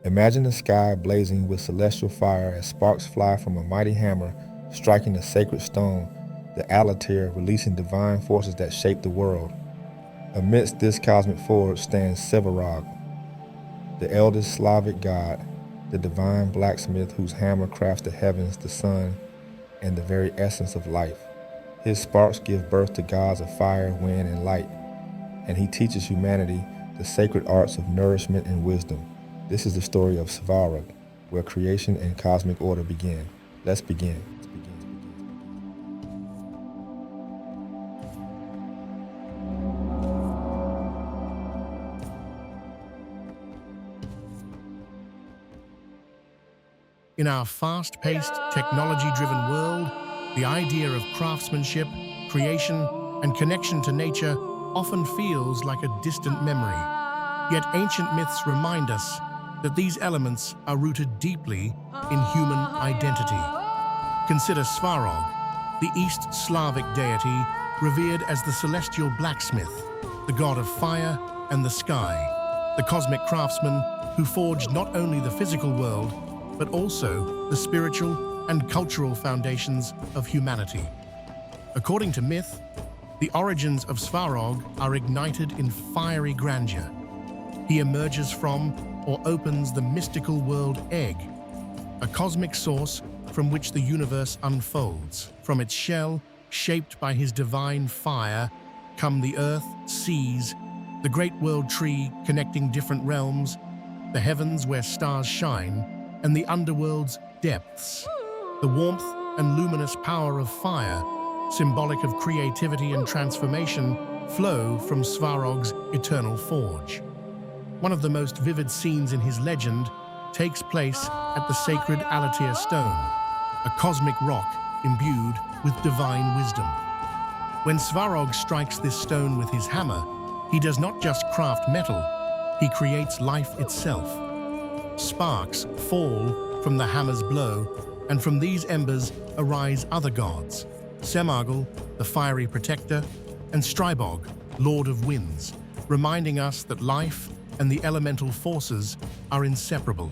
Imagine the sky blazing with celestial fire as sparks fly from a mighty hammer striking a sacred stone, the Alatyr releasing divine forces that shape the world. Amidst this cosmic forge stands Svarog, the eldest Slavic god, the divine blacksmith whose hammer crafts the heavens, the sun, and the very essence of life. His sparks give birth to gods of fire, wind, and light, and he teaches humanity the sacred arts of nourishment and wisdom. This is the story of Svarog, where creation and cosmic order begin. Let's begin. In our fast-paced, technology-driven world, the idea of craftsmanship, creation, and connection to nature often feels like a distant memory. Yet ancient myths remind us that these elements are rooted deeply in human identity. Consider Svarog, the East Slavic deity revered as the celestial blacksmith, the god of fire and the sky, the cosmic craftsman who forged not only the physical world, but also the spiritual and cultural foundations of humanity. According to myth, the origins of Svarog are ignited in fiery grandeur. He emerges from or opens the mystical world egg, a cosmic source from which the universe unfolds. From its shell, shaped by his divine fire, come the earth, seas, the great world tree connecting different realms, the heavens where stars shine, and the underworld's depths. The warmth and luminous power of fire, symbolic of creativity and transformation, flow from Svarog's eternal forge. One of the most vivid scenes in his legend takes place at the sacred Alatyr stone, a cosmic rock imbued with divine wisdom. When Svarog strikes this stone with his hammer, he does not just craft metal, he creates life itself. Sparks fall from the hammer's blow, and from these embers arise other gods, Svarog, the fiery protector, and Svarog, lord of winds, reminding us that life and the elemental forces are inseparable.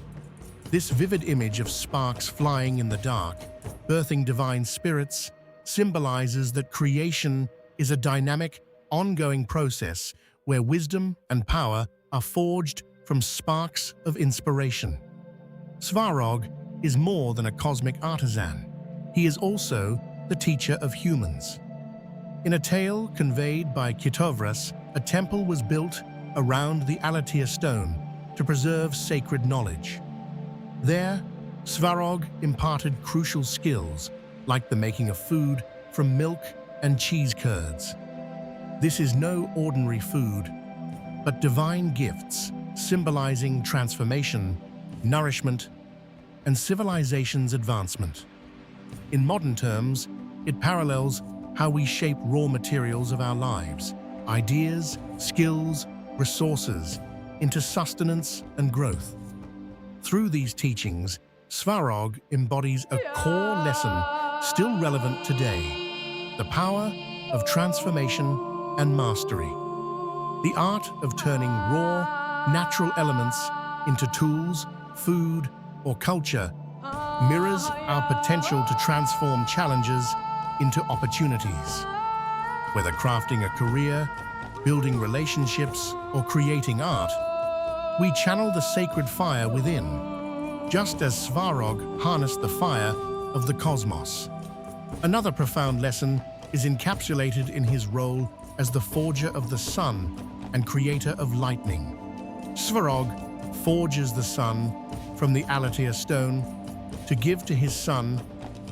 This vivid image of sparks flying in the dark, birthing divine spirits, symbolizes that creation is a dynamic, ongoing process where wisdom and power are forged from sparks of inspiration. Svarog is more than a cosmic artisan. He is also the teacher of humans. In a tale conveyed by Kitovras, a temple was built around the Alatyr stone to preserve sacred knowledge. There, Svarog imparted crucial skills like the making of food from milk and cheese curds. This is no ordinary food, but divine gifts symbolizing transformation, nourishment, and civilization's advancement. In modern terms, it parallels how we shape raw materials of our lives, ideas, skills, resources, into sustenance and growth. Through these teachings, Svarog embodies a core lesson still relevant today: the power of transformation and mastery. The art of turning raw, natural elements into tools, food, or culture mirrors our potential to transform challenges into opportunities. Whether crafting a career, building relationships, or creating art, we channel the sacred fire within, just as Svarog harnessed the fire of the cosmos. Another profound lesson is encapsulated in his role as the forger of the sun and creator of lightning. Svarog forges the sun from the Alatyr stone to give to his son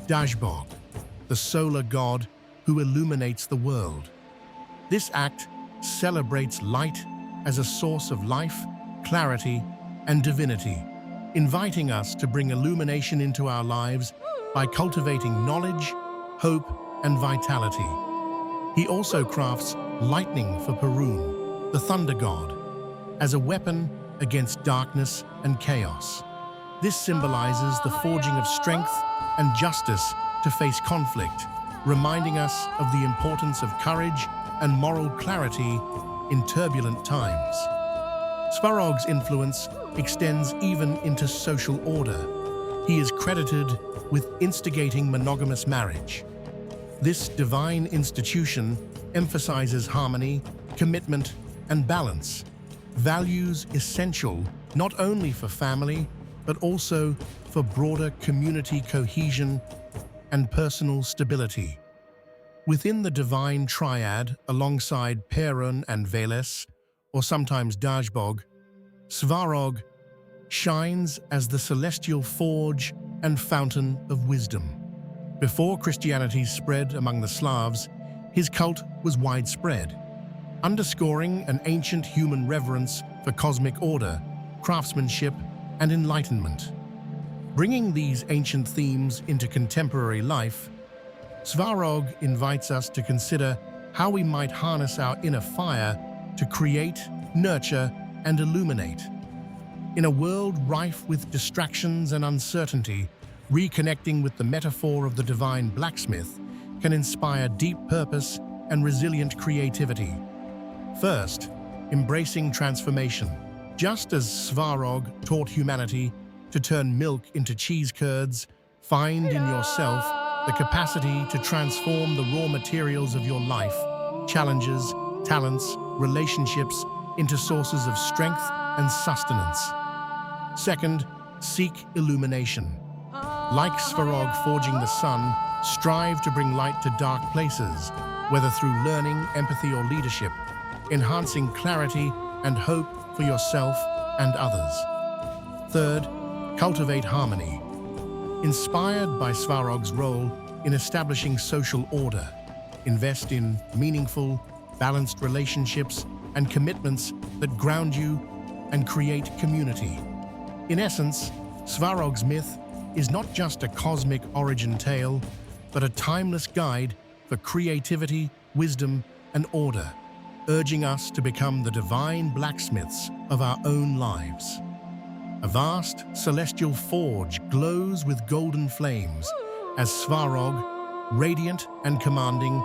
Dashbog, the solar god who illuminates the world. This act celebrates light as a source of life, clarity, and divinity, inviting us to bring illumination into our lives by cultivating knowledge, hope, and vitality. He also crafts lightning for Perun, the thunder god, as a weapon against darkness and chaos. This symbolizes the forging of strength and justice to face conflict, reminding us of the importance of courage and moral clarity in turbulent times. Svarog's influence extends even into social order. He is credited with instigating monogamous marriage. This divine institution emphasizes harmony, commitment, and balance, values essential not only for family, but also for broader community cohesion and personal stability. Within the divine triad, alongside Perun and Veles, or sometimes Dajbog, Svarog shines as the celestial forge and fountain of wisdom. Before Christianity spread among the Slavs, his cult was widespread, underscoring an ancient human reverence for cosmic order, craftsmanship, and enlightenment. Bringing these ancient themes into contemporary life, Svarog invites us to consider how we might harness our inner fire to create, nurture, and illuminate. In a world rife with distractions and uncertainty, reconnecting with the metaphor of the divine blacksmith can inspire deep purpose and resilient creativity. First, embracing transformation. Just as Svarog taught humanity to turn milk into cheese curds, find in yourself the capacity to transform the raw materials of your life, challenges, talents, relationships into sources of strength and sustenance. Second, seek illumination. Like Svarog forging the sun, strive to bring light to dark places, whether through learning, empathy, or leadership, enhancing clarity and hope for yourself and others. Third, cultivate harmony. Inspired by Svarog's role in establishing social order, invest in meaningful, balanced relationships and commitments that ground you and create community. In essence, Svarog's myth is not just a cosmic origin tale, but a timeless guide for creativity, wisdom, and order, urging us to become the divine blacksmiths of our own lives. A vast celestial forge glows with golden flames as Svarog, radiant and commanding,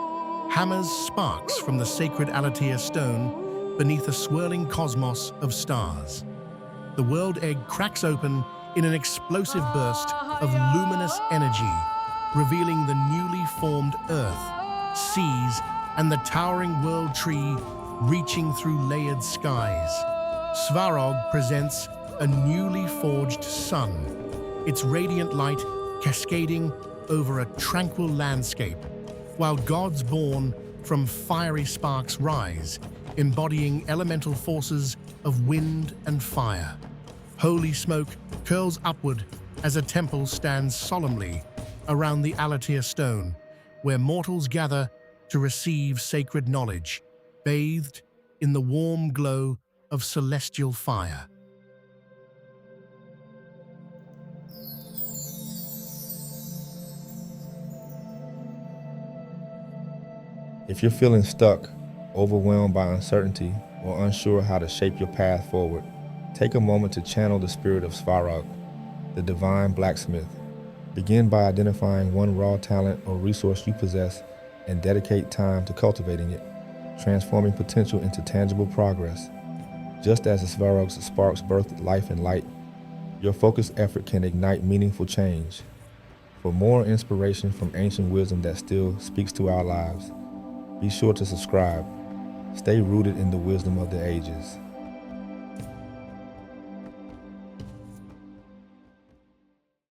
hammers sparks from the sacred Alatyr stone beneath a swirling cosmos of stars. The world egg cracks open in an explosive burst of luminous energy, revealing the newly formed earth, seas, and the towering world tree reaching through layered skies. Svarog presents a newly forged sun, its radiant light cascading over a tranquil landscape, while gods born from fiery sparks rise, embodying elemental forces of wind and fire. Holy smoke curls upward as a temple stands solemnly around the Alatyr stone, where mortals gather to receive sacred knowledge, bathed in the warm glow of celestial fire. If you're feeling stuck, overwhelmed by uncertainty, or unsure how to shape your path forward, take a moment to channel the spirit of Svarog, the divine blacksmith. Begin by identifying one raw talent or resource you possess and dedicate time to cultivating it, transforming potential into tangible progress. Just as the Svarog's sparks birthed life and light, your focused effort can ignite meaningful change. For more inspiration from ancient wisdom that still speaks to our lives, be sure to subscribe. Stay rooted in the wisdom of the ages.